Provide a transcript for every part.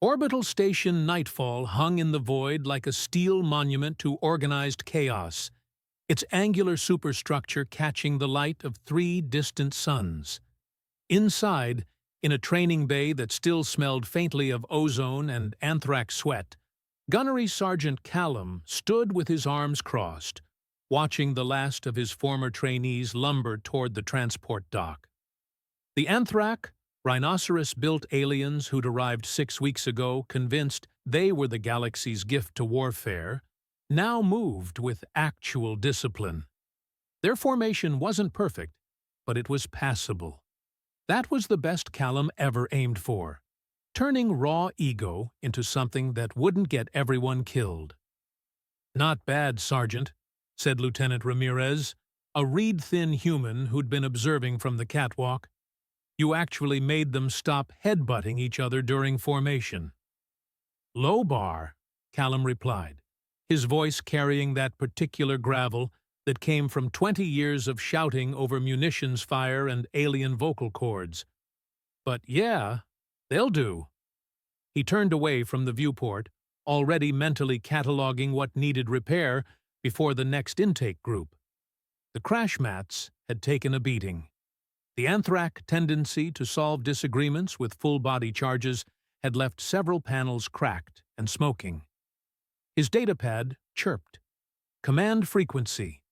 Orbital Station Nightfall hung in the void like a steel monument to organized chaos, its angular superstructure catching the light of 3 distant suns. Inside, in a training bay that still smelled faintly of ozone and anthrax sweat, Gunnery Sergeant Callum stood with his arms crossed, watching the last of his former trainees lumber toward the transport dock. The anthrax, rhinoceros-built aliens who'd arrived 6 weeks ago, convinced they were the galaxy's gift to warfare, now moved with actual discipline. Their formation wasn't perfect, but it was passable. That was the best Callum ever aimed for, turning raw ego into something that wouldn't get everyone killed. "Not bad, Sergeant," said Lieutenant Ramirez, a reed-thin human who'd been observing from the catwalk. "You actually made them stop headbutting each other during formation." "Low bar," Callum replied, his voice carrying that particular gravel that came from 20 years of shouting over munitions fire and alien vocal cords. "But yeah, they'll do." He turned away from the viewport, already mentally cataloging what needed repair before the next intake group. The crash mats had taken a beating. The anthrax tendency to solve disagreements with full-body charges had left several panels cracked and smoking. His datapad chirped. "Command frequency."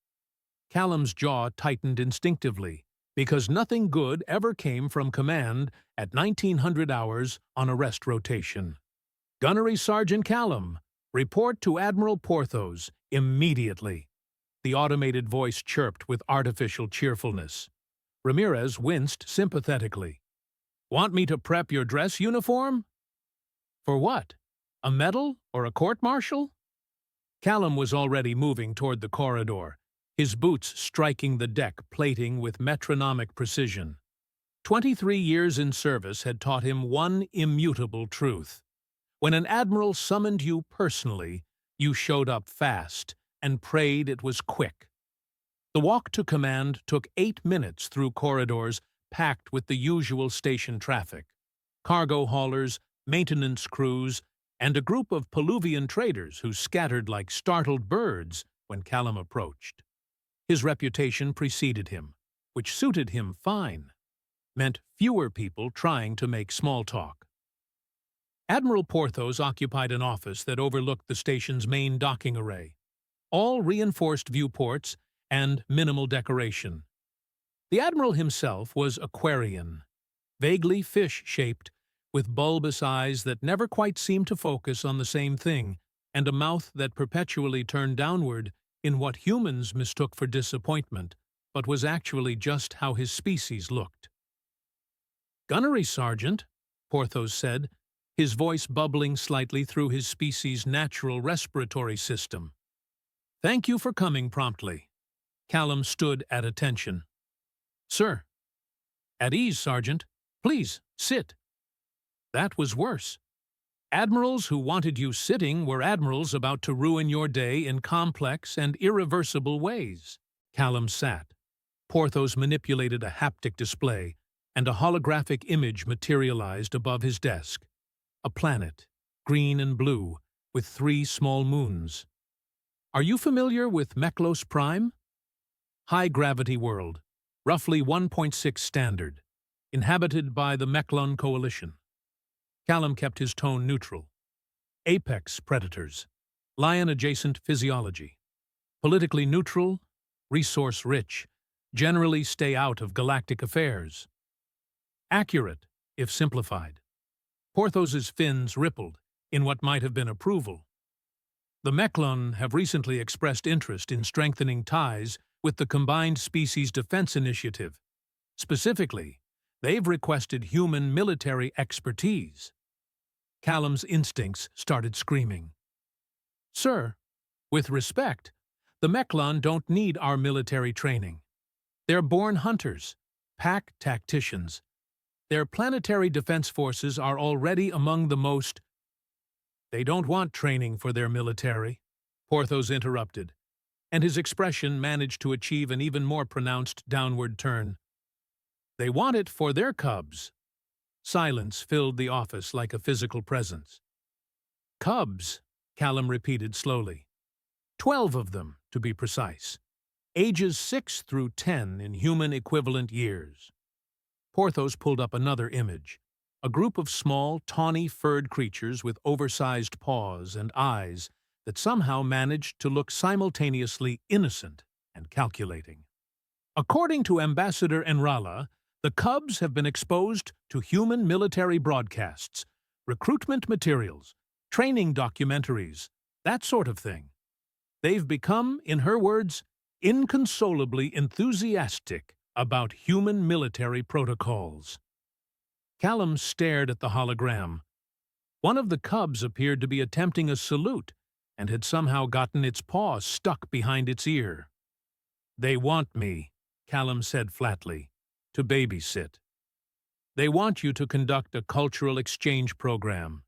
Callum's jaw tightened instinctively, because nothing good ever came from command at 1900 hours on a rest rotation. "Gunnery Sergeant Callum, report to Admiral Porthos immediately." The automated voice chirped with artificial cheerfulness. Ramirez winced sympathetically. "Want me to prep your dress uniform?" "For what? A medal or a court-martial?" Callum was already moving toward the corridor, his boots striking the deck plating with metronomic precision. 23 years in service had taught him one immutable truth. When an admiral summoned you personally, you showed up fast and prayed it was quick. The walk to command took 8 minutes through corridors packed with the usual station traffic: cargo haulers, maintenance crews, and a group of Peluvian traders who scattered like startled birds when Callum approached. His reputation preceded him, which suited him fine, meant fewer people trying to make small talk. Admiral Porthos occupied an office that overlooked the station's main docking array, all reinforced viewports and minimal decoration. The Admiral himself was Aquarian, vaguely fish-shaped, with bulbous eyes that never quite seemed to focus on the same thing, and a mouth that perpetually turned downward in what humans mistook for disappointment, but was actually just how his species looked. "Gunnery Sergeant," Porthos said, his voice bubbling slightly through his species' natural respiratory system. "Thank you for coming promptly." Callum stood at attention. "Sir." "At ease, Sergeant. Please, sit." That was worse. Admirals who wanted you sitting were admirals about to ruin your day in complex and irreversible ways. Callum sat. Porthos manipulated a haptic display, and a holographic image materialized above his desk. A planet, green and blue, with 3 small moons. "Are you familiar with Meklos Prime?" High-gravity world, roughly 1.6 standard, inhabited by the Meklon Coalition. Callum kept his tone neutral. Apex predators, lion-adjacent physiology. Politically neutral, resource-rich, generally stay out of galactic affairs. Accurate, if simplified. Porthos's fins rippled in what might have been approval. The Meklon have recently expressed interest in strengthening ties with the Combined Species Defense Initiative. Specifically, they've requested human military expertise. Callum's instincts started screaming. "Sir, with respect, the Meklon don't need our military training. They're born hunters, pack tacticians. Their planetary defense forces are already among the most—" "They don't want training for their military," Porthos interrupted, and his expression managed to achieve an even more pronounced downward turn. "They want it for their cubs." Silence filled the office like a physical presence. Cubs, Callum repeated slowly. 12 of them, to be precise. Ages 6 through 10 in human equivalent years. Porthos pulled up another image. A group of small, tawny furred creatures with oversized paws and eyes that somehow managed to look simultaneously innocent and calculating. According to Ambassador Enrala, the cubs have been exposed to human military broadcasts, recruitment materials, training documentaries, that sort of thing. They've become, in her words, inconsolably enthusiastic about human military protocols. Callum stared at the hologram. One of the cubs appeared to be attempting a salute and had somehow gotten its paw stuck behind its ear. "They want me," Callum said flatly, "to babysit. They want you to conduct a cultural exchange program."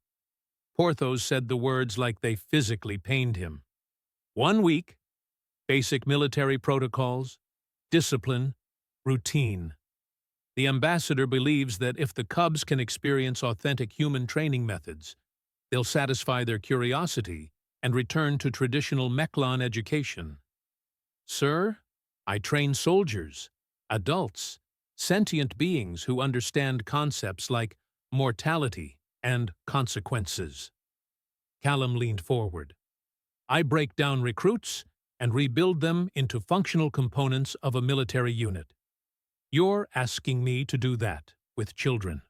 Porthos said the words like they physically pained him. 1 week, basic military protocols, discipline, routine. The ambassador believes that if the cubs can experience authentic human training methods, they'll satisfy their curiosity and return to traditional Mechlon education. "Sir, I train soldiers, adults, sentient beings who understand concepts like mortality and consequences." Callum leaned forward. "I break down recruits and rebuild them into functional components of a military unit. You're asking me to do that with children."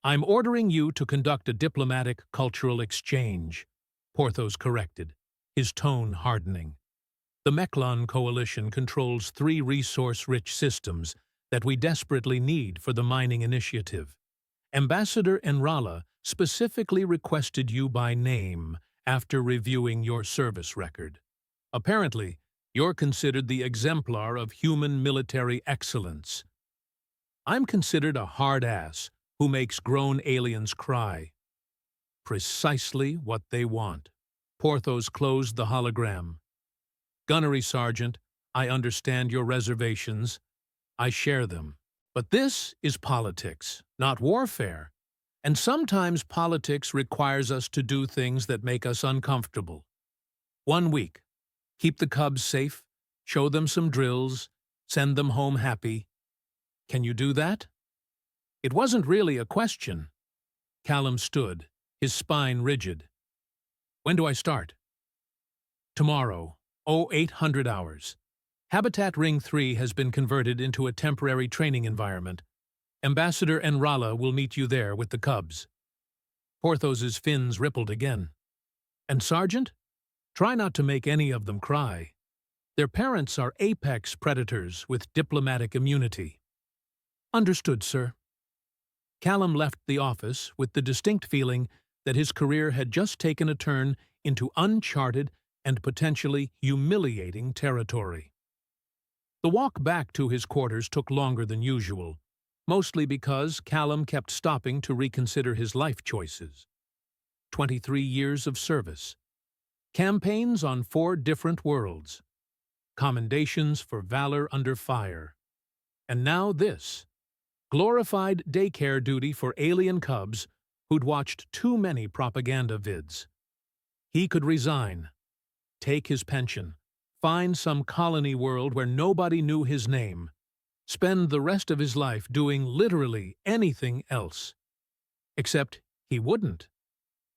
"I'm ordering you to conduct a diplomatic cultural exchange," Porthos corrected, his tone hardening. "The Mechlon Coalition controls 3 resource-rich systems that we desperately need for the mining initiative. Ambassador Enrala specifically requested you by name after reviewing your service record. Apparently, you're considered the exemplar of human military excellence. I'm considered a hard-ass who makes grown aliens cry." Precisely what they want. Porthos closed the hologram. "Gunnery Sergeant, I understand your reservations. I share them. But this is politics, not warfare. And sometimes politics requires us to do things that make us uncomfortable. 1 week. Keep the cubs safe, show them some drills, send them home happy. Can you do that?" It wasn't really a question. Callum stood, his spine rigid. "When do I start?" "Tomorrow, 0800 hours. Habitat Ring 3 has been converted into a temporary training environment. Ambassador Enrala will meet you there with the cubs." Porthos's fins rippled again. "And Sergeant? Try not to make any of them cry. Their parents are apex predators with diplomatic immunity." "Understood, sir." Callum left the office with the distinct feeling that his career had just taken a turn into uncharted and potentially humiliating territory. The walk back to his quarters took longer than usual, mostly because Callum kept stopping to reconsider his life choices. 23 years of service. Campaigns on 4 different worlds. Commendations for valor under fire. And now this. Glorified daycare duty for alien cubs who'd watched too many propaganda vids. He could resign, take his pension, find some colony world where nobody knew his name, spend the rest of his life doing literally anything else. Except he wouldn't.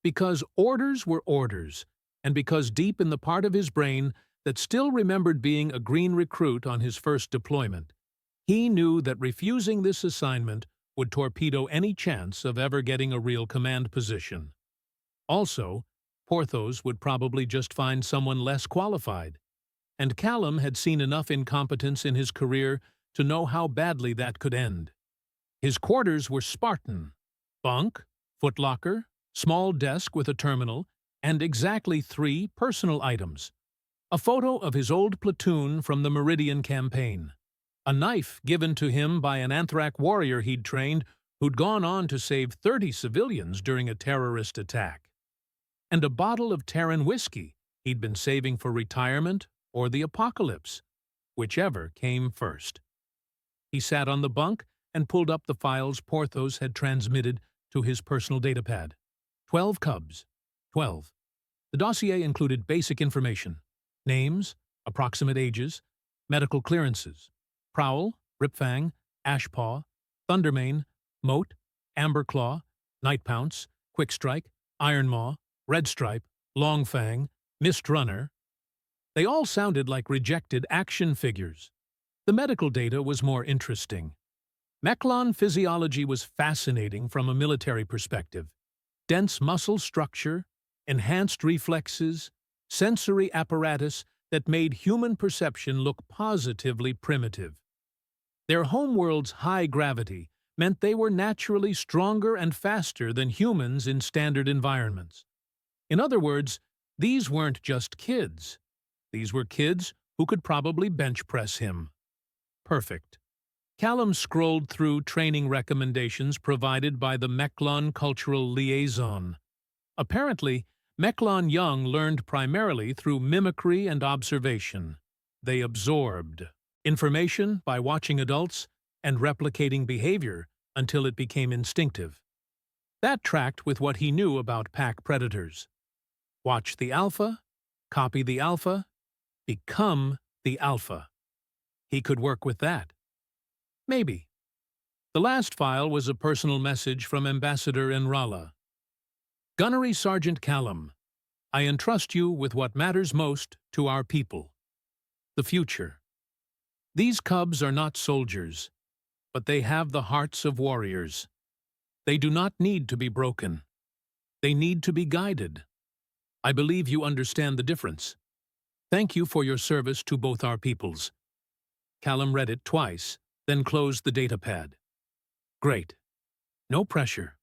Because orders were orders, and because deep in the part of his brain that still remembered being a green recruit on his first deployment, he knew that refusing this assignment would torpedo any chance of ever getting a real command position. Also, Porthos would probably just find someone less qualified, and Callum had seen enough incompetence in his career to know how badly that could end. His quarters were Spartan. Bunk, footlocker, small desk with a terminal, and exactly 3 personal items. A photo of his old platoon from the Meridian campaign. A knife given to him by an Anthrac warrior he'd trained who'd gone on to save 30 civilians during a terrorist attack. And a bottle of Terran whiskey he'd been saving for retirement or the apocalypse, whichever came first. He sat on the bunk and pulled up the files Porthos had transmitted to his personal datapad. 12 cubs. 12. The dossier included basic information: names, approximate ages, medical clearances, Prowl, Ripfang, Ashpaw, Thundermane, Moat, Amberclaw, Nightpounce, Quickstrike, Ironmaw, Redstripe, Longfang, Mist Runner. They all sounded like rejected action figures. The medical data was more interesting. Mechlon physiology was fascinating from a military perspective. Dense muscle structure, enhanced reflexes, sensory apparatus that made human perception look positively primitive. Their homeworld's high gravity meant they were naturally stronger and faster than humans in standard environments. In other words, these weren't just kids. These were kids who could probably bench press him. Perfect. Callum scrolled through training recommendations provided by the Mechlon Cultural Liaison. Apparently, Mechlon young learned primarily through mimicry and observation. They absorbed information by watching adults and replicating behavior until it became instinctive. That tracked with what he knew about pack predators. Watch the alpha, copy the alpha, become the alpha. He could work with that. Maybe. The last file was a personal message from Ambassador Enrala. Gunnery Sergeant Callum, I entrust you with what matters most to our people: the future. These cubs are not soldiers, but they have the hearts of warriors. They do not need to be broken. They need to be guided. I believe you understand the difference. Thank you for your service to both our peoples. Callum read it twice, then closed the datapad. Great. No pressure.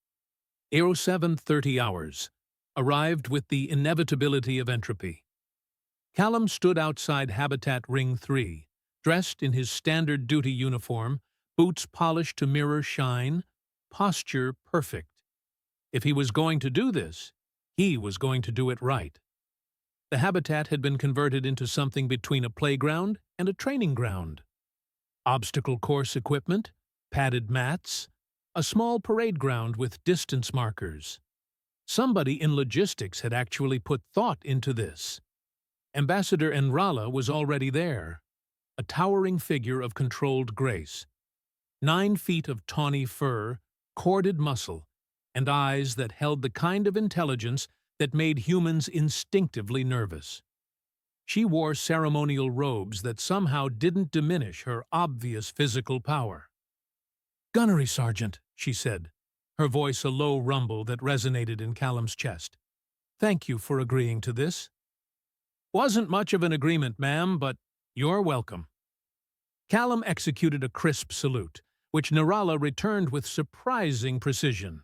07:30 hours. Arrived with the inevitability of entropy. Callum stood outside Habitat Ring 3, dressed in his standard duty uniform, boots polished to mirror shine, posture perfect. If he was going to do this, he was going to do it right. The habitat had been converted into something between a playground and a training ground. Obstacle course equipment, padded mats, a small parade ground with distance markers. Somebody in logistics had actually put thought into this. Ambassador Enrala was already there, a towering figure of controlled grace. 9 feet of tawny fur, corded muscle, and eyes that held the kind of intelligence that made humans instinctively nervous. She wore ceremonial robes that somehow didn't diminish her obvious physical power. "Gunnery Sergeant," she said, her voice a low rumble that resonated in Callum's chest. "Thank you for agreeing to this." "Wasn't much of an agreement, ma'am, but you're welcome." Callum executed a crisp salute, which Nirala returned with surprising precision.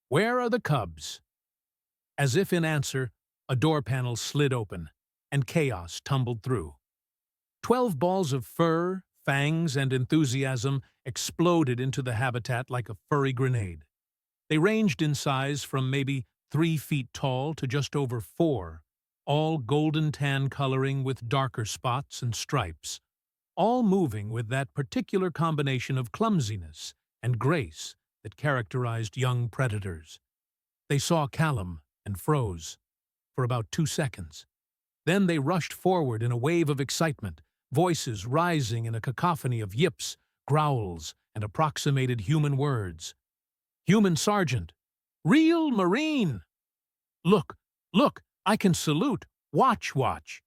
"Where are the cubs?" As if in answer, a door panel slid open, and chaos tumbled through. 12 balls of fur, fangs, and enthusiasm exploded into the habitat like a furry grenade. They ranged in size from maybe 3 feet tall to just over 4, all golden tan coloring with darker spots and stripes, all moving with that particular combination of clumsiness and grace that characterized young predators. They saw Callum and froze for about 2 seconds. Then they rushed forward in a wave of excitement, voices rising in a cacophony of yips, growls, and approximated human words. "Human Sergeant! Real Marine! Look, look, I can salute! Watch, watch!"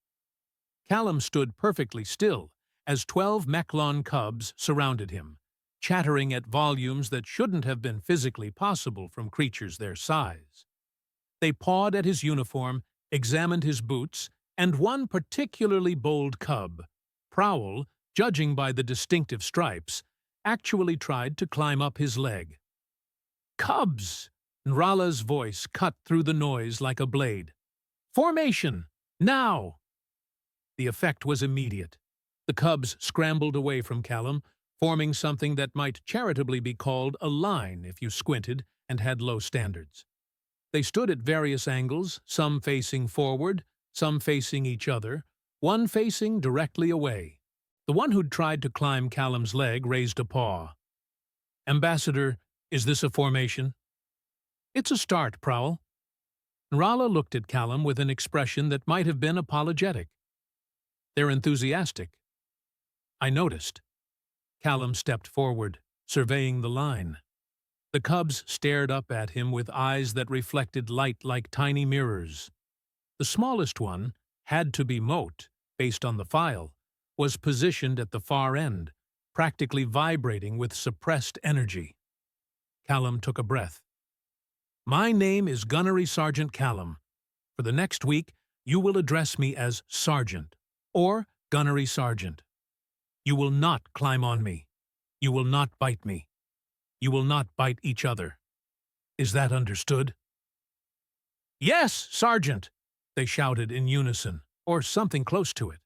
Callum stood perfectly still as 12 Mechlon cubs surrounded him, chattering at volumes that shouldn't have been physically possible from creatures their size. They pawed at his uniform, examined his boots, and one particularly bold cub, Prowl, judging by the distinctive stripes, actually tried to climb up his leg. "Cubs!" Nrala's voice cut through the noise like a blade. "Formation! Now!" The effect was immediate. The cubs scrambled away from Callum, forming something that might charitably be called a line if you squinted and had low standards. They stood at various angles, some facing forward, some facing each other, one facing directly away. The one who'd tried to climb Callum's leg raised a paw. Ambassador, is this a formation? It's a start, Prowl. Nrala looked at Callum with an expression that might have been apologetic. They're enthusiastic. I noticed. Callum stepped forward, surveying the line. The cubs stared up at him with eyes that reflected light like tiny mirrors. The smallest one, had to be Moat, based on the file, was positioned at the far end, practically vibrating with suppressed energy. Callum took a breath. My name is Gunnery Sergeant Callum. For the next week, you will address me as Sergeant, or Gunnery Sergeant. You will not climb on me. You will not bite me. You will not bite each other. Is that understood? Yes, Sergeant, they shouted in unison, or something close to it.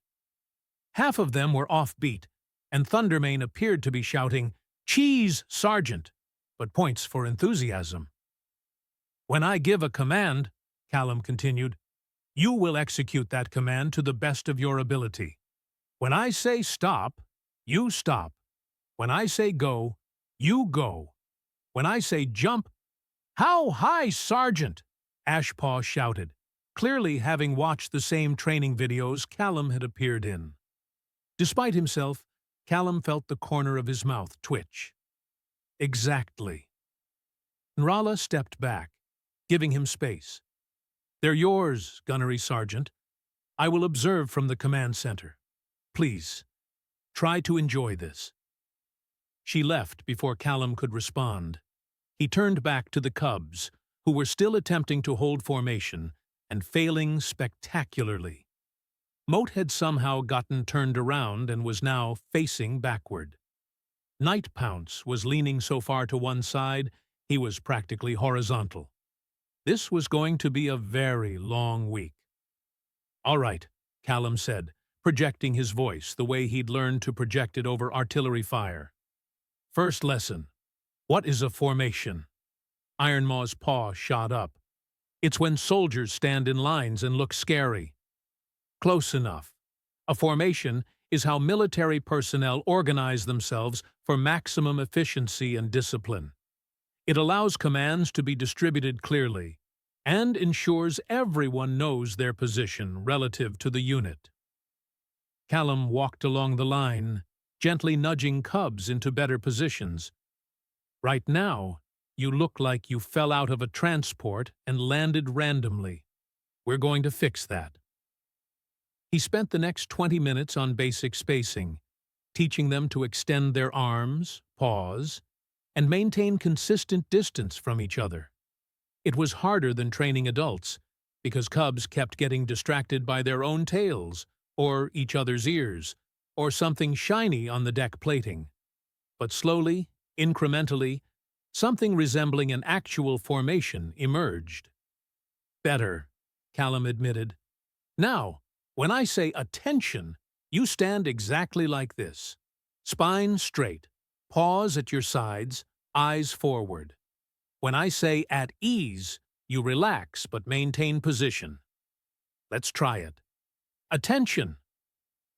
Half of them were offbeat, and Thundermane appeared to be shouting, Cheese, Sergeant, but points for enthusiasm. When I give a command, Callum continued, you will execute that command to the best of your ability. When I say stop, you stop. When I say go, you go. When I say jump, how high, Sergeant? Ashpaw shouted, clearly having watched the same training videos Callum had appeared in. Despite himself, Callum felt the corner of his mouth twitch. Exactly. Nrala stepped back, giving him space. They're yours, Gunnery Sergeant. I will observe from the command center. Please, try to enjoy this. She left before Callum could respond. He turned back to the cubs, who were still attempting to hold formation and failing spectacularly. Moat had somehow gotten turned around and was now facing backward. Night Pounce was leaning so far to one side, he was practically horizontal. This was going to be a very long week. All right, Callum said, projecting his voice the way he'd learned to project it over artillery fire. First lesson. What is a formation? Ironmaw's paw shot up. It's when soldiers stand in lines and look scary. Close enough. A formation is how military personnel organize themselves for maximum efficiency and discipline. It allows commands to be distributed clearly and ensures everyone knows their position relative to the unit. Callum walked along the line, gently nudging cubs into better positions. Right now, you look like you fell out of a transport and landed randomly. We're going to fix that. He spent the next 20 minutes on basic spacing, teaching them to extend their arms, paws, and maintain consistent distance from each other. It was harder than training adults, because cubs kept getting distracted by their own tails, or each other's ears, or something shiny on the deck plating. But slowly, incrementally, something resembling an actual formation emerged. Better, Callum admitted. Now, when I say attention, you stand exactly like this. Spine straight, paws at your sides, eyes forward. When I say at ease, you relax but maintain position. Let's try it. Attention!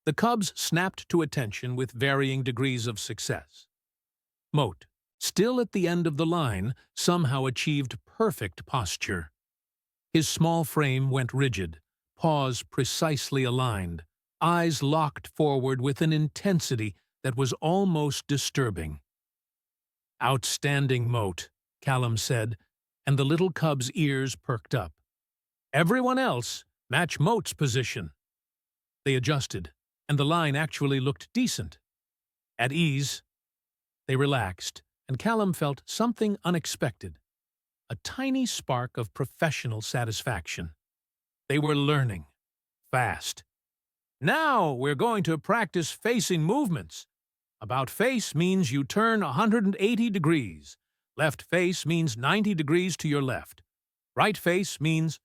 The cubs snapped to attention with varying degrees of success. Moat, still at the end of the line, somehow achieved perfect posture. His small frame went rigid, paws precisely aligned, eyes locked forward with an intensity that was almost disturbing. Outstanding, Moat, Callum said, and the little cub's ears perked up. Everyone else, match Moat's position. They adjusted, and the line actually looked decent. At ease, they relaxed, and Callum felt something unexpected, a tiny spark of professional satisfaction. They were learning, fast. Now we're going to practice facing movements. About face means you turn 180 degrees. Left face means 90 degrees to your left. Right face means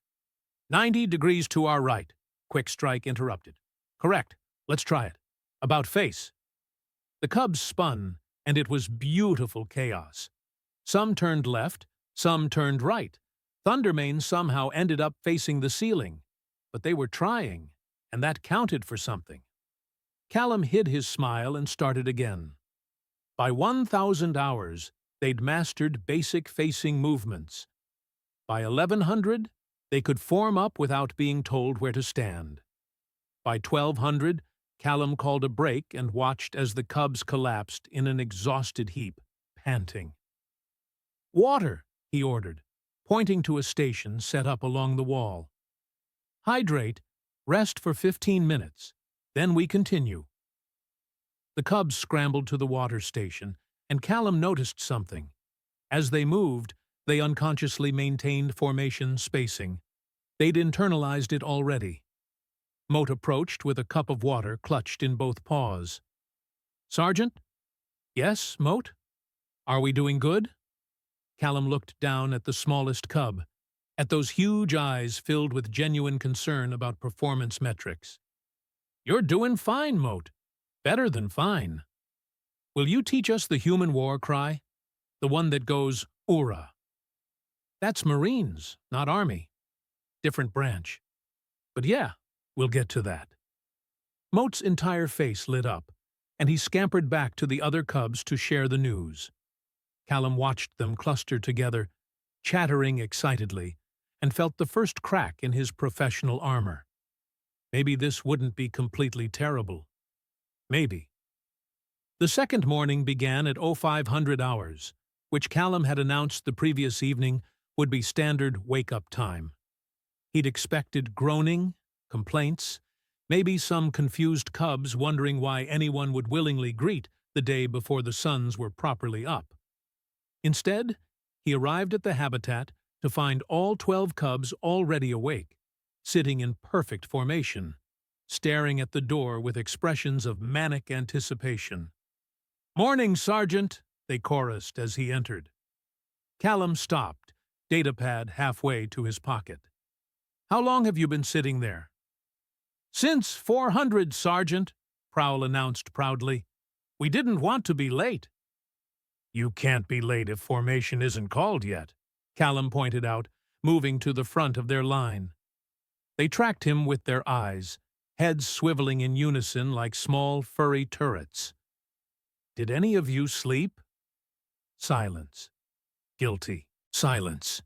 90 degrees to our right. Quick Strike interrupted. Correct. Let's try it. About face. The cubs spun, and it was beautiful chaos. Some turned left, some turned right. Thundermane somehow ended up facing the ceiling. But they were trying, and that counted for something. Callum hid his smile and started again. By 1,000 hours, they'd mastered basic facing movements. By 1100, they could form up without being told where to stand. By 1200, Callum called a break and watched as the cubs collapsed in an exhausted heap, panting. "Water," he ordered, pointing to a station set up along the wall. "Hydrate, rest for 15 minutes, then we continue." The cubs scrambled to the water station, and Callum noticed something. As they moved, they unconsciously maintained formation spacing. They'd internalized it already. Moat approached with a cup of water clutched in both paws. "Sergeant?" "Yes, Moat? Are we doing good?" Callum looked down at the smallest cub, at those huge eyes filled with genuine concern about performance metrics. "You're doing fine, Moat. Better than fine. Will you teach us the human war cry? The one that goes, 'Oorah.'" "That's Marines, not Army. Different branch. But yeah, we'll get to that." Moat's entire face lit up, and he scampered back to the other cubs to share the news. Callum watched them cluster together, chattering excitedly, and felt the first crack in his professional armor. Maybe this wouldn't be completely terrible. Maybe. The second morning began at 0500 hours, which Callum had announced the previous evening would be standard wake-up time. He'd expected groaning, complaints, maybe some confused cubs wondering why anyone would willingly greet the day before the suns were properly up. Instead, he arrived at the habitat to find all 12 cubs already awake, sitting in perfect formation, staring at the door with expressions of manic anticipation. "Morning, Sergeant," they chorused as he entered. Callum stopped, datapad halfway to his pocket. "How long have you been sitting there?" "Since 400, Sergeant," Prowl announced proudly. "We didn't want to be late." "You can't be late if formation isn't called yet," Callum pointed out, moving to the front of their line. They tracked him with their eyes, heads swiveling in unison like small furry turrets. "Did any of you sleep?" Silence. Guilty. Silence.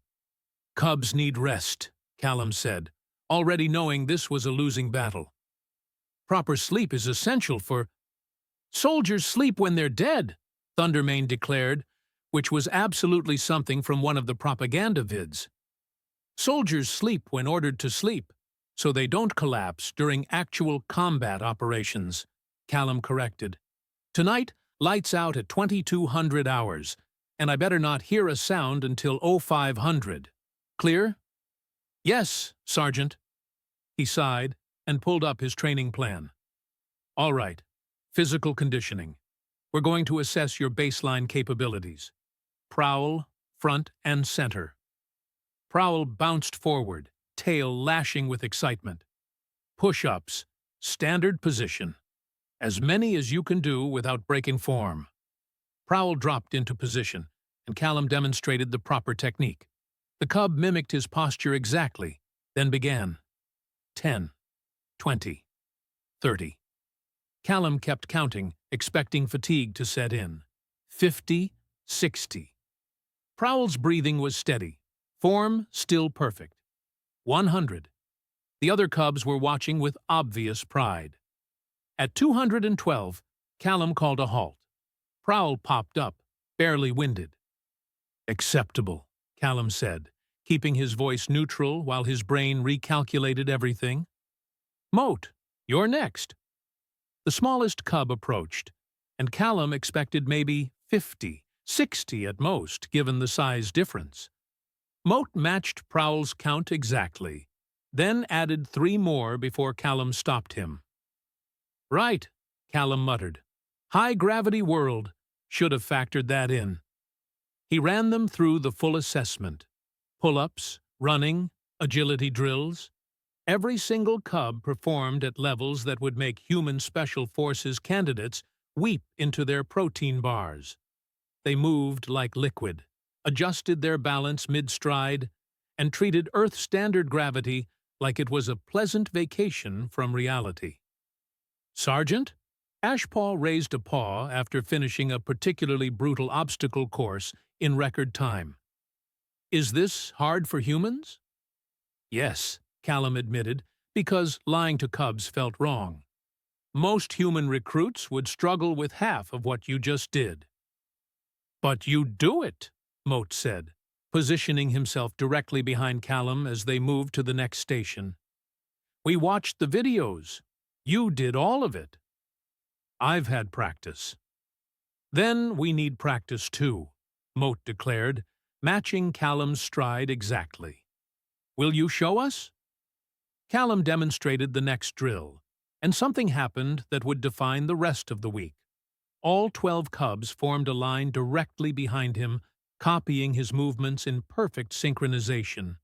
"Cubs need rest," Callum said, already knowing this was a losing battle. "Proper sleep is essential for—" "Soldiers sleep when they're dead," Thundermane declared, which was absolutely something from one of the propaganda vids. "Soldiers sleep when ordered to sleep, so they don't collapse during actual combat operations," Callum corrected. "Tonight, lights out at 2200 hours, and I better not hear a sound until 0500. Clear?" "Yes, Sergeant." He sighed and pulled up his training plan. "All right, physical conditioning. We're going to assess your baseline capabilities. Prowl, front and center." Prowl bounced forward, tail lashing with excitement. "Push-ups, standard position. As many as you can do without breaking form." Prowl dropped into position, and Callum demonstrated the proper technique. The cub mimicked his posture exactly, then began. 10, 20, 30. Callum kept counting, expecting fatigue to set in. 50, 60. Prowl's breathing was steady, form still perfect. 100. The other cubs were watching with obvious pride. At 212, Callum called a halt. Prowl popped up, barely winded. "Acceptable," Callum said, keeping his voice neutral while his brain recalculated everything. "Moat, you're next." The smallest cub approached, and Callum expected maybe 50, 60 at most, given the size difference. Moat matched Prowl's count exactly, then added 3 more before Callum stopped him. "Right," Callum muttered. "High-gravity world. Should have factored that in." He ran them through the full assessment. Pull-ups, running, agility drills. Every single cub performed at levels that would make human special forces candidates weep into their protein bars. They moved like liquid, adjusted their balance mid-stride, and treated Earth standard gravity like it was a pleasant vacation from reality. "Sergeant?" Ashpaw raised a paw after finishing a particularly brutal obstacle course in record time. Is this hard for humans? Yes, Callum admitted, because lying to cubs felt wrong. Most human recruits would struggle with half of what you just did. But you do it, Moat said, positioning himself directly behind Callum as they moved to the next station. We watched the videos. You did all of it. I've had practice. Then we need practice too, Moat declared, matching Callum's stride exactly. Will you show us? Callum demonstrated the next drill, and something happened that would define the rest of the week. All 12 cubs formed a line directly behind him, copying his movements in perfect synchronization.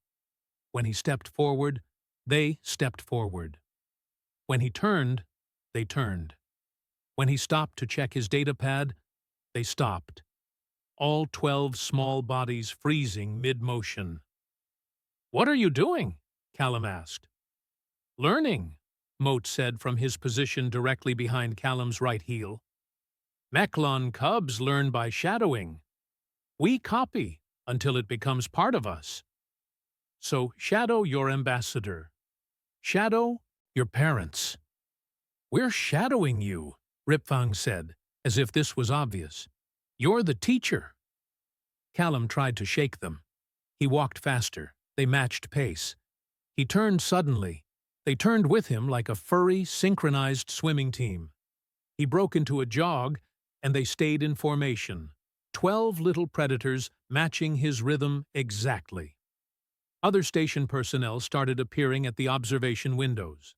When he stepped forward, they stepped forward. When he turned, they turned. When he stopped to check his data pad, they stopped. All 12 small bodies freezing mid-motion. What are you doing? Callum asked. Learning, Moat said from his position directly behind Callum's right heel. Mechlon cubs learn by shadowing. We copy until it becomes part of us. So shadow your ambassador. Shadow your parents. We're shadowing you, Ripfang said, as if this was obvious. You're the teacher. Callum tried to shake them. He walked faster. They matched pace. He turned suddenly. They turned with him like a furry, synchronized swimming team. He broke into a jog, and they stayed in formation, 12 little predators matching his rhythm exactly. Other station personnel started appearing at the observation windows.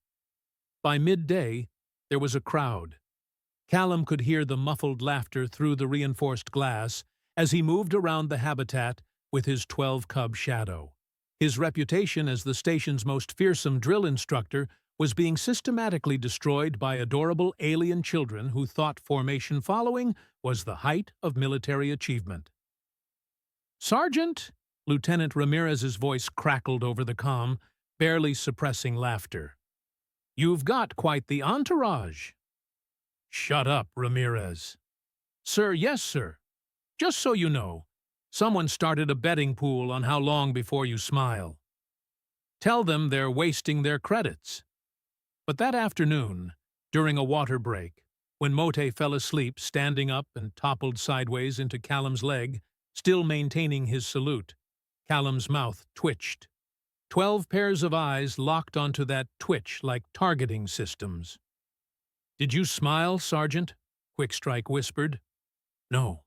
By midday, there was a crowd. Callum could hear the muffled laughter through the reinforced glass as he moved around the habitat with his 12-cub shadow. His reputation as the station's most fearsome drill instructor was being systematically destroyed by adorable alien children who thought formation following was the height of military achievement. Sergeant, Lieutenant Ramirez's voice crackled over the comm, barely suppressing laughter. You've got quite the entourage. Shut up, Ramirez. Sir, yes, sir. Just so you know, someone started a betting pool on how long before you smile. Tell them they're wasting their credits. But that afternoon, during a water break, when Mote fell asleep standing up and toppled sideways into Callum's leg, still maintaining his salute, Callum's mouth twitched. 12 pairs of eyes locked onto that twitch like targeting systems. Did you smile, Sergeant? Quickstrike whispered. No.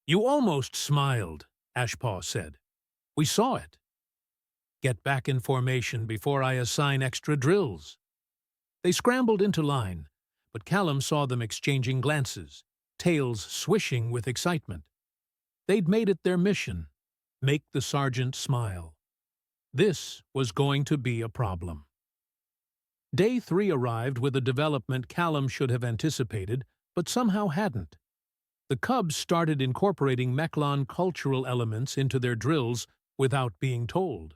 You almost smiled, Ashpaw said. We saw it. Get back in formation before I assign extra drills. They scrambled into line, but Callum saw them exchanging glances, tails swishing with excitement. They'd made it their mission, make the sergeant smile. This was going to be a problem. Day 3 arrived with a development Callum should have anticipated, but somehow hadn't. The Cubs started incorporating Mechlon cultural elements into their drills without being told.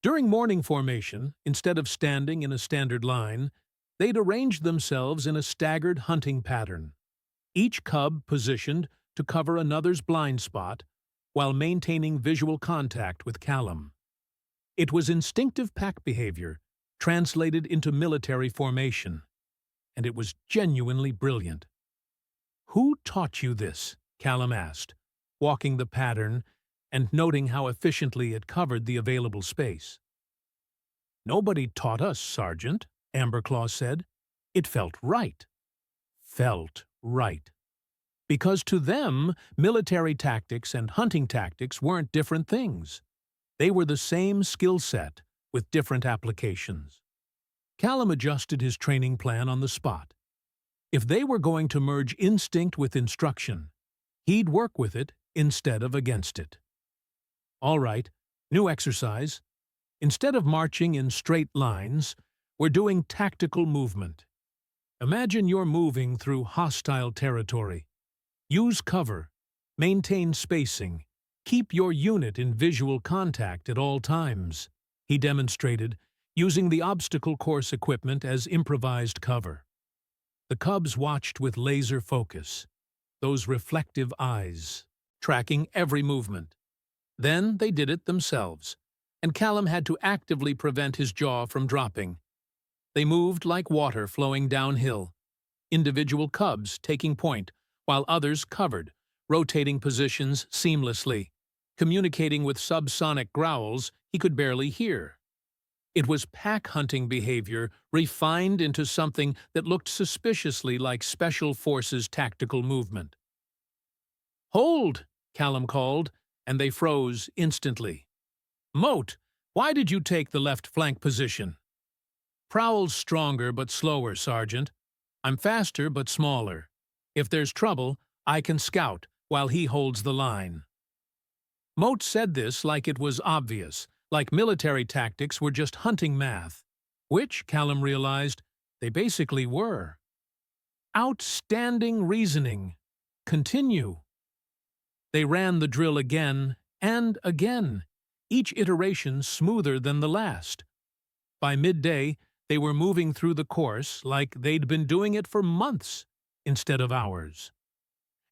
During morning formation, instead of standing in a standard line, they'd arranged themselves in a staggered hunting pattern, each cub positioned to cover another's blind spot while maintaining visual contact with Callum. It was instinctive pack behavior, translated into military formation, and it was genuinely brilliant. Who taught you this? Callum asked, walking the pattern and noting how efficiently it covered the available space. Nobody taught us, Sergeant, Amberclaw said. It felt right. Felt right. Because to them, military tactics and hunting tactics weren't different things. They were the same skill set, with different applications. Callum adjusted his training plan on the spot. If they were going to merge instinct with instruction, he'd work with it instead of against it. All right, new exercise. Instead of marching in straight lines, we're doing tactical movement. Imagine you're moving through hostile territory. Use cover, maintain spacing, keep your unit in visual contact at all times, he demonstrated, using the obstacle course equipment as improvised cover. The cubs watched with laser focus, those reflective eyes, tracking every movement. Then they did it themselves, and Callum had to actively prevent his jaw from dropping. They moved like water flowing downhill, individual cubs taking point, while others covered, rotating positions seamlessly, communicating with subsonic growls he could barely hear. It was pack-hunting behavior refined into something that looked suspiciously like Special Forces tactical movement. "Hold!" Callum called, and they froze instantly. "Moat, why did you take the left flank position?" "Prowl's stronger but slower, Sergeant. I'm faster but smaller. If there's trouble, I can scout while he holds the line." Moat said this like it was obvious, like military tactics were just hunting math, which, Callum realized, they basically were. Outstanding reasoning. Continue. They ran the drill again and again, each iteration smoother than the last. By midday, they were moving through the course like they'd been doing it for months instead of hours.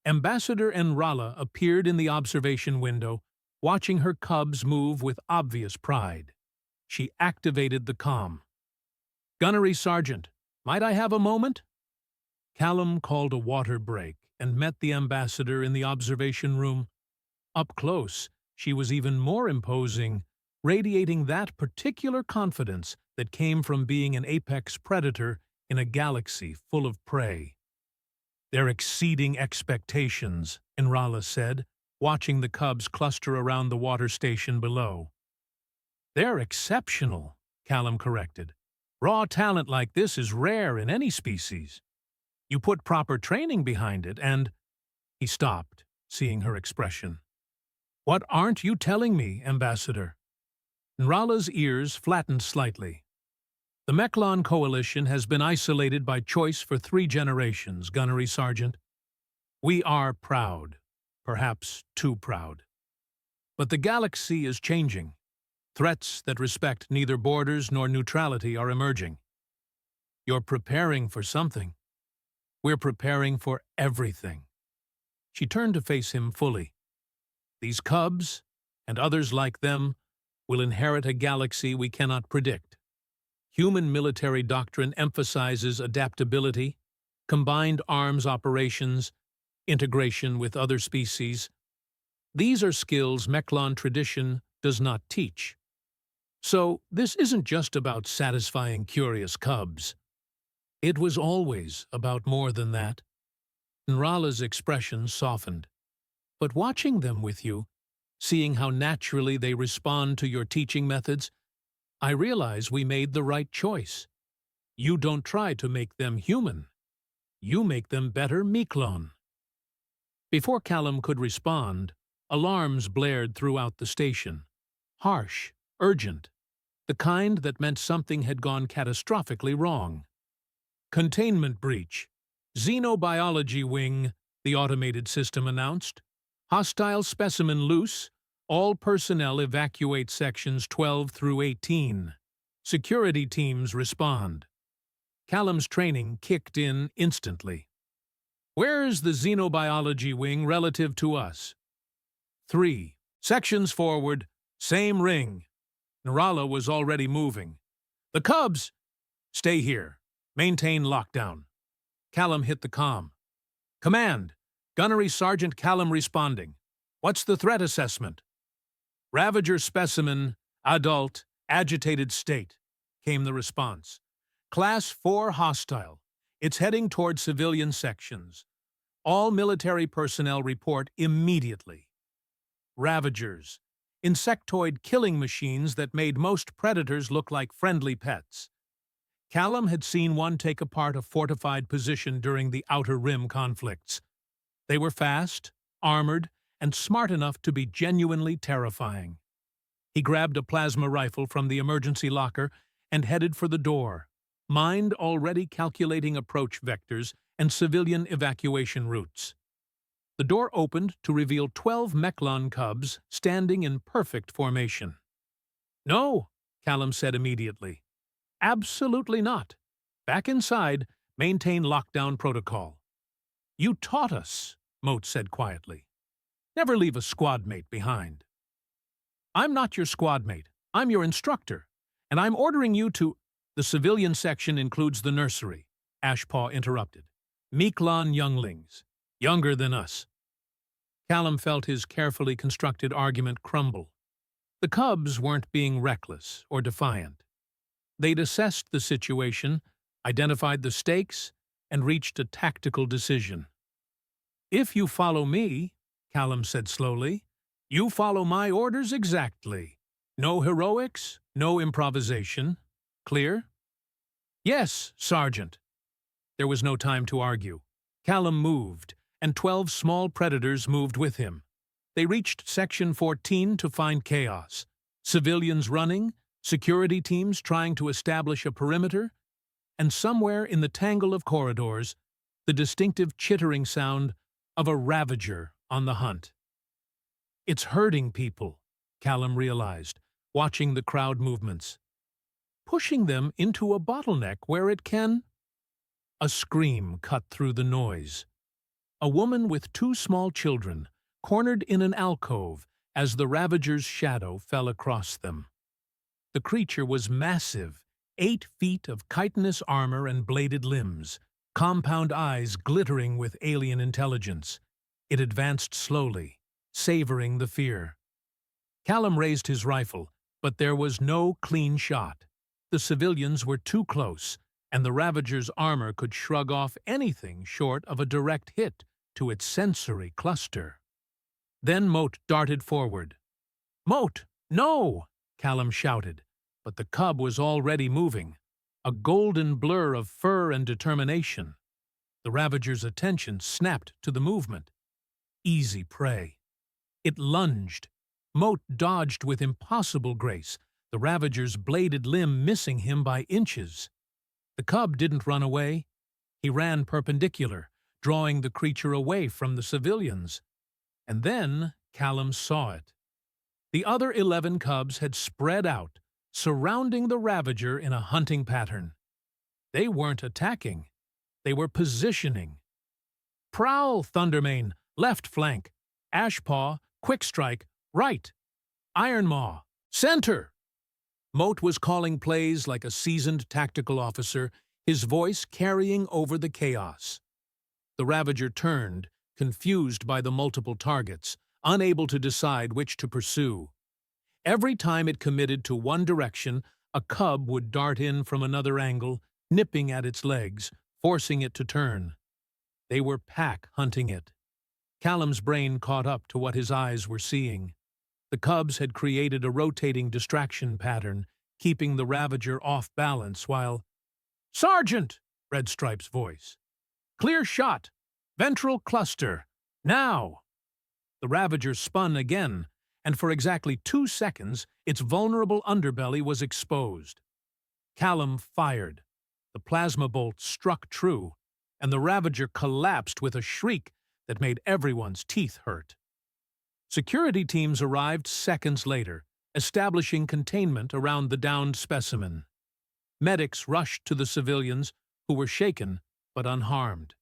Ambassador Enrala appeared in the observation window, watching her cubs move with obvious pride. She activated the comm. "Gunnery Sergeant, might I have a moment?" Callum called a water break and met the ambassador in the observation room. Up close, she was even more imposing, radiating that particular confidence that came from being an apex predator in a galaxy full of prey. "They're exceeding expectations," Enrala said, watching the cubs cluster around the water station below. "They're exceptional," Callum corrected. "Raw talent like this is rare in any species. You put proper training behind it and—" He stopped, seeing her expression. "What aren't you telling me, Ambassador?" Nrala's ears flattened slightly. "The Mechlon Coalition has been isolated by choice for 3 generations, Gunnery Sergeant. We are proud, perhaps too proud. But the galaxy is changing. Threats that respect neither borders nor neutrality are emerging. You're preparing for something. We're preparing for everything." She turned to face him fully. "These cubs, and others like them, will inherit a galaxy we cannot predict. Human military doctrine emphasizes adaptability, combined arms operations, integration with other species. These are skills Mechlon tradition does not teach. So this isn't just about satisfying curious cubs. It was always about more than that." Nrala's expression softened. "But watching them with you, seeing how naturally they respond to your teaching methods, I realize we made the right choice. You don't try to make them human. You make them better Mechlon." Before Callum could respond, alarms blared throughout the station. Harsh, urgent, the kind that meant something had gone catastrophically wrong. "Containment breach. Xenobiology wing," the automated system announced. "Hostile specimen loose. All personnel evacuate sections 12 through 18. Security teams respond." Callum's training kicked in instantly. "Where's the Xenobiology wing relative to us?" 3. Sections forward. Same ring." Nrala was already moving. "The cubs!" "Stay here. Maintain lockdown." Callum hit the comm. "Command, Gunnery Sergeant Callum responding. What's the threat assessment?" "Ravager specimen, adult, agitated state," came the response. "Class 4 hostile. It's heading toward civilian sections. All military personnel report immediately." Ravagers, insectoid killing machines that made most predators look like friendly pets. Callum had seen one take apart a fortified position during the Outer Rim conflicts. They were fast, armored, and smart enough to be genuinely terrifying. He grabbed a plasma rifle from the emergency locker and headed for the door, mind already calculating approach vectors and civilian evacuation routes. The door opened to reveal 12 Mechlon cubs standing in perfect formation. "No," Callum said immediately. "Absolutely not. Back inside, Maintain lockdown protocol. You taught us, Moat said quietly. Never leave a squad mate behind. I'm not your squad mate. I'm your instructor. And I'm ordering you to— The civilian section includes the nursery, Ashpaw interrupted. Meeklon younglings, younger than us. Callum felt his carefully constructed argument crumble. The cubs weren't being reckless or defiant. They'd assessed the situation, identified the stakes, and reached a tactical decision. If you follow me, Callum said slowly, you follow my orders exactly. No heroics, no improvisation. Clear? Yes, Sergeant. There was no time to argue. Callum moved, and 12 small predators moved with him. They reached Section 14 to find chaos. Civilians running, security teams trying to establish a perimeter, and somewhere in the tangle of corridors, the distinctive chittering sound of a ravager on the hunt. It's hurting people, Callum realized, watching the crowd movements. Pushing them into a bottleneck where it can— A scream cut through the noise. A woman with 2 small children, cornered in an alcove as the ravager's shadow fell across them. The creature was massive, 8 feet of chitinous armor and bladed limbs, compound eyes glittering with alien intelligence. It advanced slowly, savoring the fear. Callum raised his rifle, but there was no clean shot. The civilians were too close, and the ravager's armor could shrug off anything short of a direct hit to its sensory cluster. Then Moat darted forward. "Moat, no!" Callum shouted, but the cub was already moving, a golden blur of fur and determination. The ravager's attention snapped to the movement. Easy prey. It lunged. Moat dodged with impossible grace, the ravager's bladed limb missing him by inches. The cub didn't run away. He ran perpendicular, drawing the creature away from the civilians. And then Callum saw it. The other 11 cubs had spread out, surrounding the ravager in a hunting pattern. They weren't attacking. They were positioning. Prowl, Thundermane, left flank. Ashpaw, quick strike, right. Ironmaw, center. Moat was calling plays like a seasoned tactical officer, his voice carrying over the chaos. The ravager turned, confused by the multiple targets, unable to decide which to pursue. Every time it committed to one direction, a cub would dart in from another angle, nipping at its legs, forcing it to turn. They were pack hunting it. Callum's brain caught up to what his eyes were seeing. The cubs had created a rotating distraction pattern, keeping the ravager off balance while— "Sergeant!" Red Stripe's voice. "Clear shot! Ventral cluster! Now!" The ravager spun again, and for exactly 2 seconds, its vulnerable underbelly was exposed. Callum fired. The plasma bolt struck true, and the ravager collapsed with a shriek that made everyone's teeth hurt. Security teams arrived seconds later, establishing containment around the downed specimen. Medics rushed to the civilians, who were shaken but unharmed.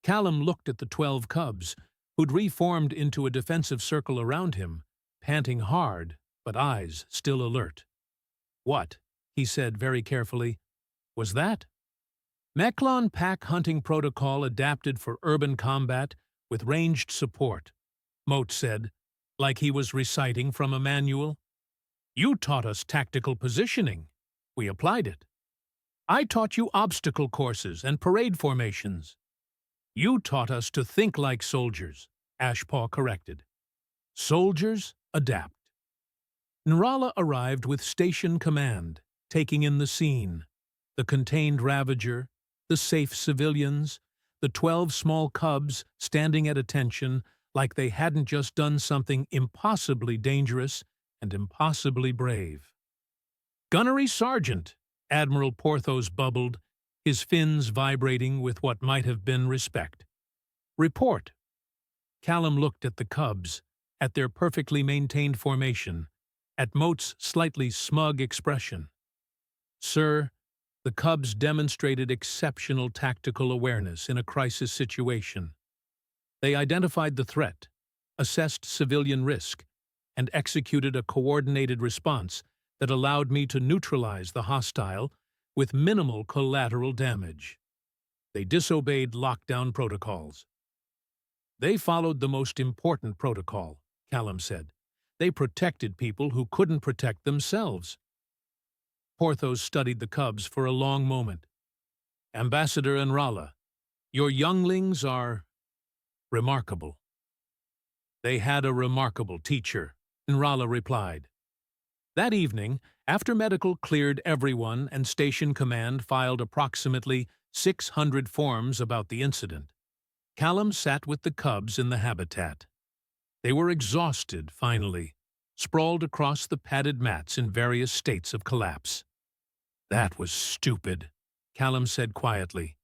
Callum looked at the 12 cubs, who'd reformed into a defensive circle around him, panting hard, but eyes still alert. "What?" he said very carefully. "Was that?" "Meklon pack hunting protocol adapted for urban combat with ranged support," Moat said, like he was reciting from a manual. "You taught us tactical positioning. We applied it. I taught you obstacle courses and parade formations. You taught us to think like soldiers," Ashpaw corrected. "Soldiers adapt." Nrala arrived with station command, taking in the scene. The contained ravager, the safe civilians, the 12 small cubs standing at attention like they hadn't just done something impossibly dangerous and impossibly brave. "Gunnery Sergeant," Admiral Porthos bubbled, his fins vibrating with what might have been respect. "Report." Callum looked at the cubs, at their perfectly maintained formation, at Moat's slightly smug expression. "Sir, The Cubs demonstrated exceptional tactical awareness in a crisis situation. They identified the threat, assessed civilian risk, and executed a coordinated response that allowed me to neutralize the hostile with minimal collateral damage. They disobeyed lockdown protocols. They followed the most important protocol, Callum said. They protected people who couldn't protect themselves. Porthos studied the Cubs for a long moment. Ambassador Enrala, your younglings are remarkable. They had a remarkable teacher, Enrala replied. That evening, after medical cleared everyone and station command filed approximately 600 forms about the incident, Callum sat with the Cubs in the habitat. They were exhausted, finally, sprawled across the padded mats in various states of collapse. That was stupid, Callum said quietly.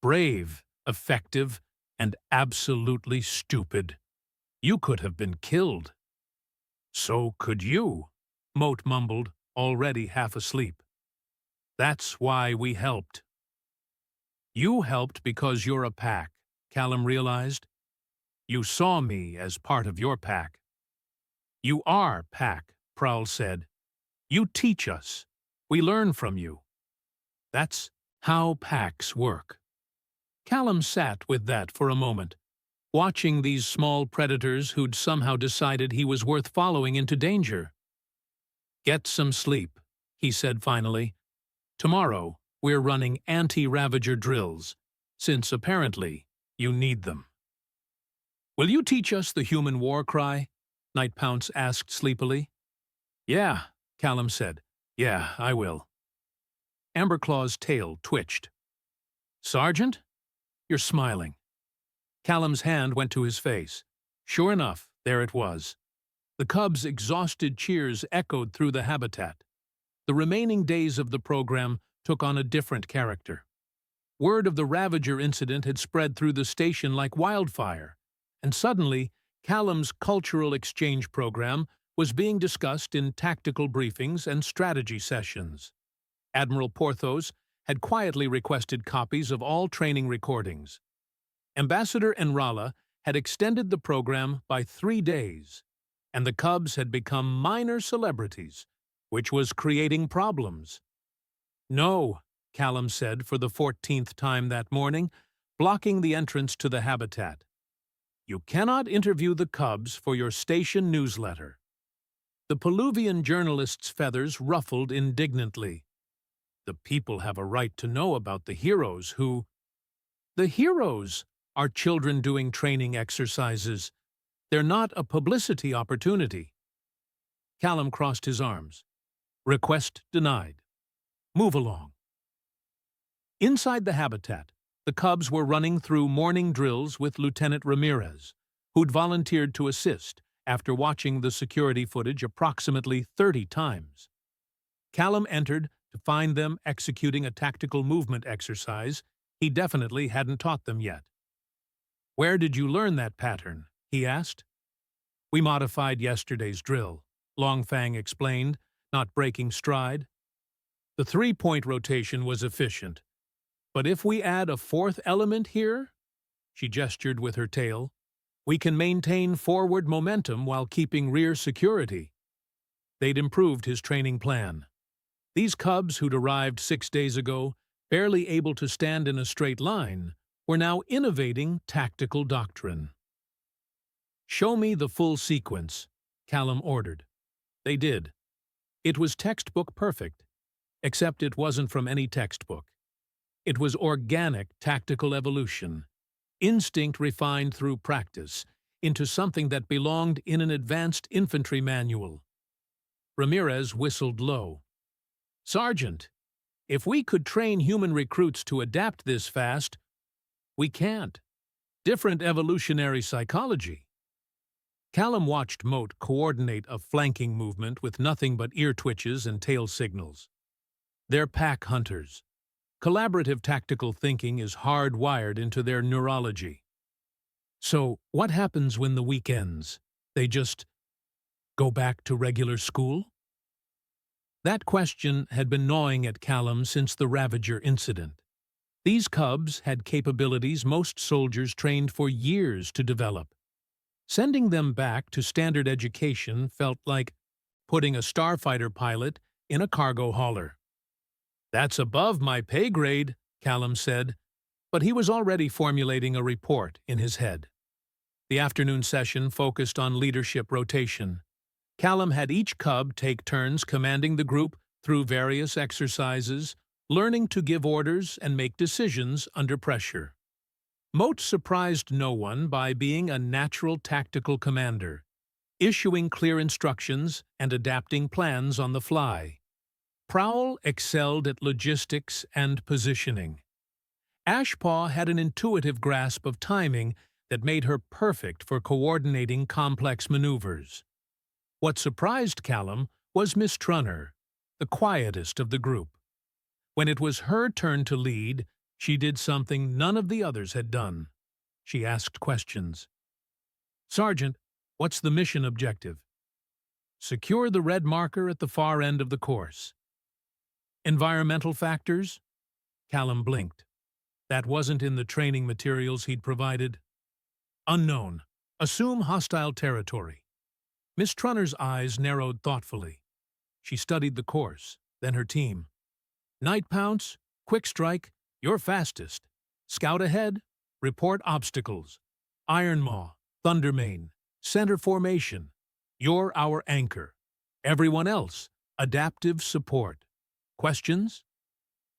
Brave, effective, and absolutely stupid. You could have been killed. So could you, Moat mumbled, already half asleep. That's why we helped. You helped because you're a pack, Callum realized. You saw me as part of your pack. You are pack, Prowl said. You teach us. We learn from you. That's how packs work. Callum sat with that for a moment, watching these small predators who'd somehow decided he was worth following into danger. Get some sleep, he said finally. Tomorrow, we're running anti-Ravager drills, since apparently you need them. Will you teach us the human war cry? Nightpounce asked sleepily. Yeah, Callum said. Yeah, I will. Amberclaw's tail twitched. Sergeant? You're smiling. Callum's hand went to his face. Sure enough, there it was. The Cubs' exhausted cheers echoed through the habitat. The remaining days of the program took on a different character. Word of the Ravager incident had spread through the station like wildfire, and suddenly, Callum's cultural exchange program was being discussed in tactical briefings and strategy sessions. Admiral Porthos had quietly requested copies of all training recordings. Ambassador Enrala had extended the program by 3 days, and the Cubs had become minor celebrities, which was creating problems. No, Callum said for the 14th time that morning, blocking the entrance to the habitat. You cannot interview the Cubs for your station newsletter. The Peluvian journalist's feathers ruffled indignantly. The people have a right to know about the heroes who... The heroes are children doing training exercises. They're not a publicity opportunity. Callum crossed his arms. Request denied. Move along. Inside the habitat, the Cubs were running through morning drills with Lieutenant Ramirez, who'd volunteered to assist after watching the security footage approximately 30 times. Callum entered to find them executing a tactical movement exercise he definitely hadn't taught them yet. Where did you learn that pattern? He asked. We modified yesterday's drill, Longfang explained, not breaking stride. The 3-point rotation was efficient. But if we add a fourth element here, she gestured with her tail, we can maintain forward momentum while keeping rear security. They'd improved his training plan. These Cubs who'd arrived 6 days ago, barely able to stand in a straight line, were now innovating tactical doctrine. Show me the full sequence, Callum ordered. They did. It was textbook perfect, except it wasn't from any textbook. It was organic tactical evolution, instinct refined through practice, into something that belonged in an advanced infantry manual. Ramirez whistled low. Sergeant, if we could train human recruits to adapt this fast, we can't. Different evolutionary psychology. Callum watched Moat coordinate a flanking movement with nothing but ear twitches and tail signals. They're pack hunters. Collaborative tactical thinking is hardwired into their neurology. So, what happens when the week ends? They just go back to regular school? That question had been gnawing at Callum since the Ravager incident. These cubs had capabilities most soldiers trained for years to develop. Sending them back to standard education felt like putting a starfighter pilot in a cargo hauler. "That's above my pay grade," Callum said, but he was already formulating a report in his head. The afternoon session focused on leadership rotation. Callum had each cub take turns commanding the group through various exercises, learning to give orders and make decisions under pressure. Moat surprised no one by being a natural tactical commander, issuing clear instructions and adapting plans on the fly. Prowl excelled at logistics and positioning. Ashpaw had an intuitive grasp of timing that made her perfect for coordinating complex maneuvers. What surprised Callum was Miss Trunner, the quietest of the group. When it was her turn to lead, she did something none of the others had done. She asked questions. "Sergeant, what's the mission objective?" "Secure the red marker at the far end of the course." "Environmental factors?" Callum blinked. That wasn't in the training materials he'd provided. "Unknown. Assume hostile territory." Miss Trunner's eyes narrowed thoughtfully. She studied the course, then her team. "Night pounce, quick strike, you're fastest. Scout ahead, report obstacles. Iron Maw, Thundermane, center formation. You're our anchor. Everyone else, adaptive support. Questions?"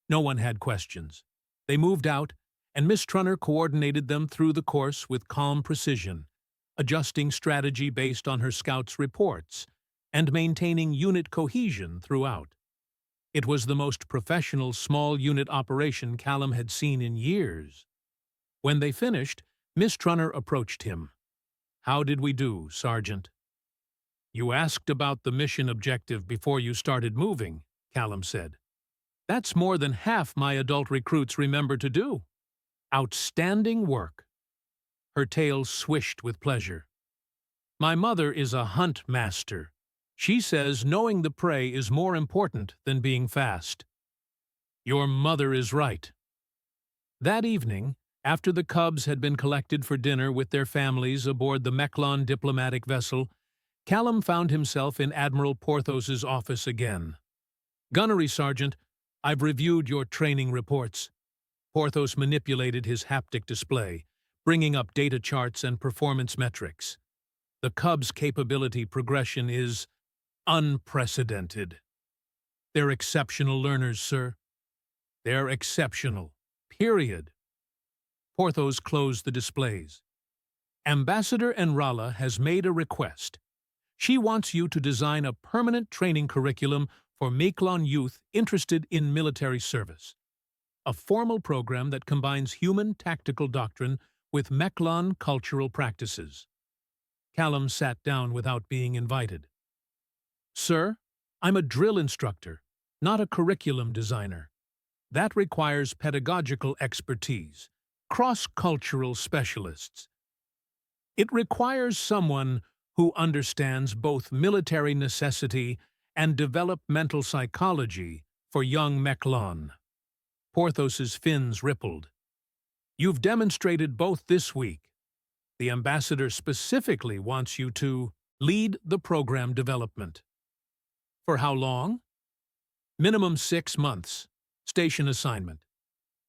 No one had questions. They moved out, and Miss Trunner coordinated them through the course with calm precision, adjusting strategy based on her scouts' reports, and maintaining unit cohesion throughout. It was the most professional small unit operation Callum had seen in years. When they finished, Miss Trunner approached him. "How did we do, Sergeant?" "You asked about the mission objective before you started moving," Callum said. "That's more than half my adult recruits remember to do. Outstanding work." Her tail swished with pleasure. "My mother is a hunt master. She says knowing the prey is more important than being fast." "Your mother is right." That evening, after the cubs had been collected for dinner with their families aboard the Mechlon diplomatic vessel, Callum found himself in Admiral Porthos's office again. "Gunnery, Sergeant, I've reviewed your training reports." Porthos manipulated his haptic display, bringing up data charts and performance metrics. "The Cubs' capability progression is unprecedented." "They're exceptional learners, sir." "They're exceptional. Period." Porthos closed the displays. "Ambassador Enrala has made a request. She wants you to design a permanent training curriculum for Mechlon youth interested in military service. A formal program that combines human tactical doctrine with Mechlon cultural practices." Callum sat down without being invited. "Sir, I'm a drill instructor, not a curriculum designer. That requires pedagogical expertise, cross-cultural specialists. It requires someone who understands both military necessity and developmental psychology for young Mechlon." Porthos's fins rippled. "You've demonstrated both this week. The ambassador specifically wants you to lead the program development." "For how long?" "Minimum 6 months. Station assignment.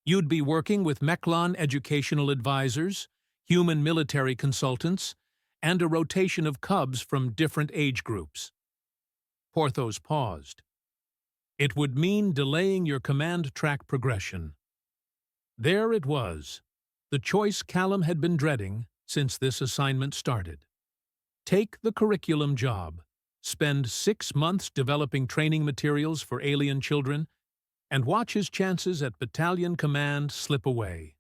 You'd be working with Mechlon educational advisors, human military consultants, and a rotation of cubs from different age groups." Porthos paused. "It would mean delaying your command track progression." There it was, the choice Callum had been dreading since this assignment started. Take the curriculum job, spend 6 months developing training materials for alien children, and watch his chances at battalion command slip away.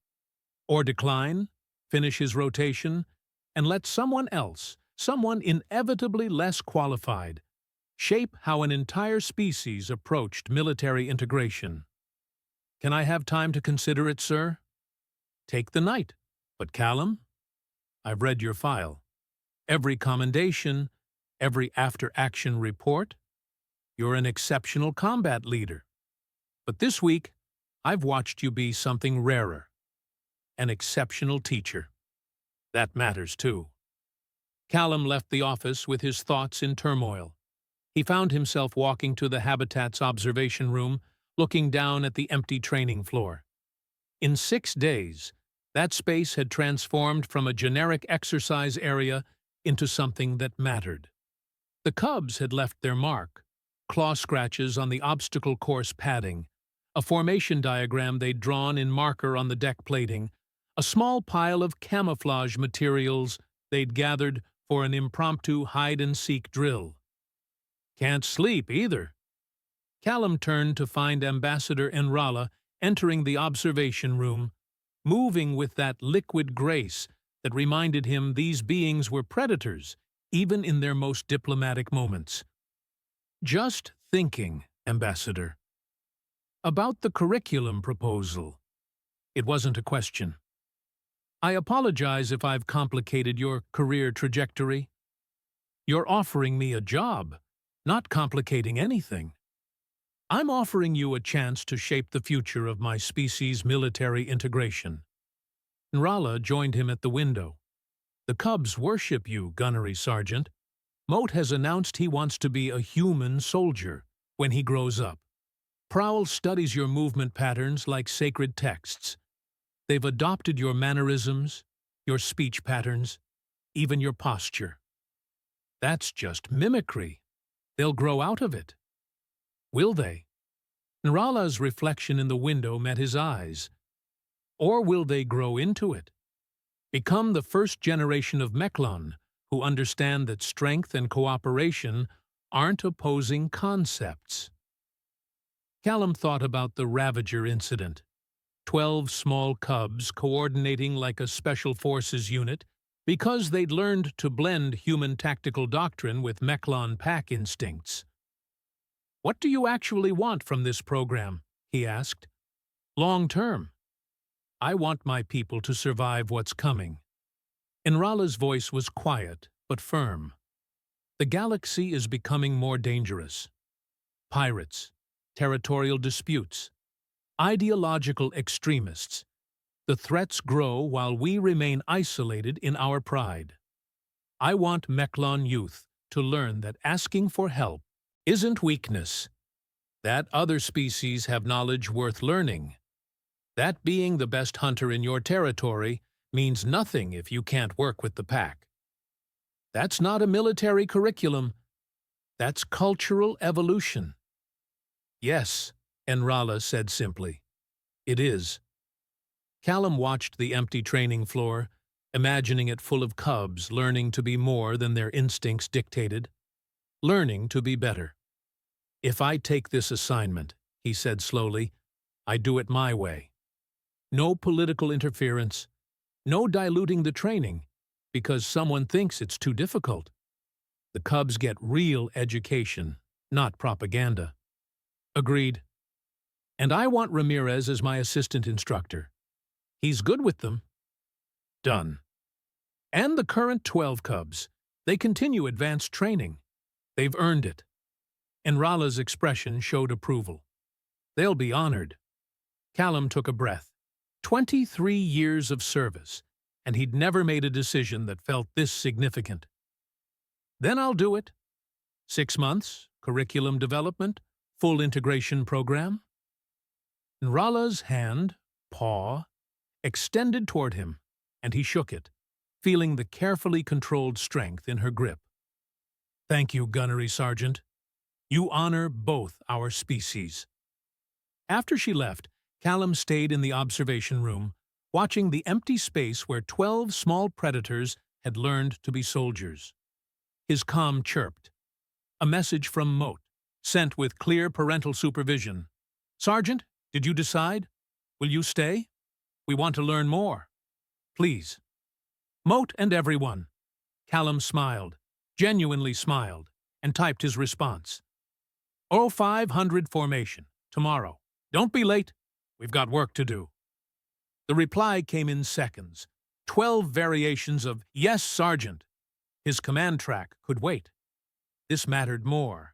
Or decline, finish his rotation, and let someone else, someone inevitably less qualified, shape how an entire species approached military integration. "Can I have time to consider it, sir?" "Take the night. But Callum, I've read your file. Every commendation, every after-action report. You're an exceptional combat leader. But this week, I've watched you be something rarer. An exceptional teacher. That matters too. Callum left the office with his thoughts in turmoil. He found himself walking to the Habitat's observation room, looking down at the empty training floor. In 6 days, that space had transformed from a generic exercise area into something that mattered. The cubs had left their mark, claw scratches on the obstacle course padding, a formation diagram they'd drawn in marker on the deck plating, a small pile of camouflage materials they'd gathered for an impromptu hide-and-seek drill. Can't sleep, either. Callum turned to find Ambassador Enrala entering the observation room, moving with that liquid grace that reminded him these beings were predators, even in their most diplomatic moments. Just thinking, Ambassador. About the curriculum proposal. It wasn't a question. I apologize if I've complicated your career trajectory. You're offering me a job, not complicating anything. I'm offering you a chance to shape the future of my species' military integration. Nrala joined him at the window. The cubs worship you, Gunnery Sergeant. Moat has announced he wants to be a human soldier when he grows up. Prowl studies your movement patterns like sacred texts. They've adopted your mannerisms, your speech patterns, even your posture. That's just mimicry. They'll grow out of it. Will they? Nrala's reflection in the window met his eyes. Or will they grow into it? Become the first generation of Mechlon who understand that strength and cooperation aren't opposing concepts. Callum thought about the Ravager incident. 12 small cubs coordinating like a special forces unit because they'd learned to blend human tactical doctrine with Mechlon pack instincts. What do you actually want from this program? He asked. Long term. I want my people to survive what's coming. Enrala's voice was quiet but firm. The galaxy is becoming more dangerous. Pirates, territorial disputes, ideological extremists. The threats grow while we remain isolated in our pride. I want Mechlon youth to learn that asking for help isn't weakness. That other species have knowledge worth learning. That being the best hunter in your territory means nothing if you can't work with the pack. That's not a military curriculum. That's cultural evolution. Yes, Enrala said simply. It is. Callum watched the empty training floor, imagining it full of cubs learning to be more than their instincts dictated, learning to be better. If I take this assignment, he said slowly, I do it my way. No political interference, no diluting the training, because someone thinks it's too difficult. The cubs get real education, not propaganda. Agreed. And I want Ramirez as my assistant instructor. He's good with them. Done. And the current 12 cubs. They continue advanced training. They've earned it. Enrala's expression showed approval. They'll be honored. Callum took a breath. 23 years of service, and he'd never made a decision that felt this significant. Then I'll do it. 6 months, curriculum development, full integration program. Nrala's hand, paw, extended toward him, and he shook it, feeling the carefully controlled strength in her grip. Thank you, Gunnery Sergeant. You honor both our species. After she left, Callum stayed in the observation room, watching the empty space where 12 small predators had learned to be soldiers. His comm chirped. A message from Moat, sent with clear parental supervision. Sergeant, did you decide? Will you stay? We want to learn more. Please. Moat and everyone. Callum smiled, genuinely smiled, and typed his response. 0500 formation, tomorrow. Don't be late. We've got work to do. The reply came in seconds. 12 variations of, Yes, Sergeant. His command track could wait. This mattered more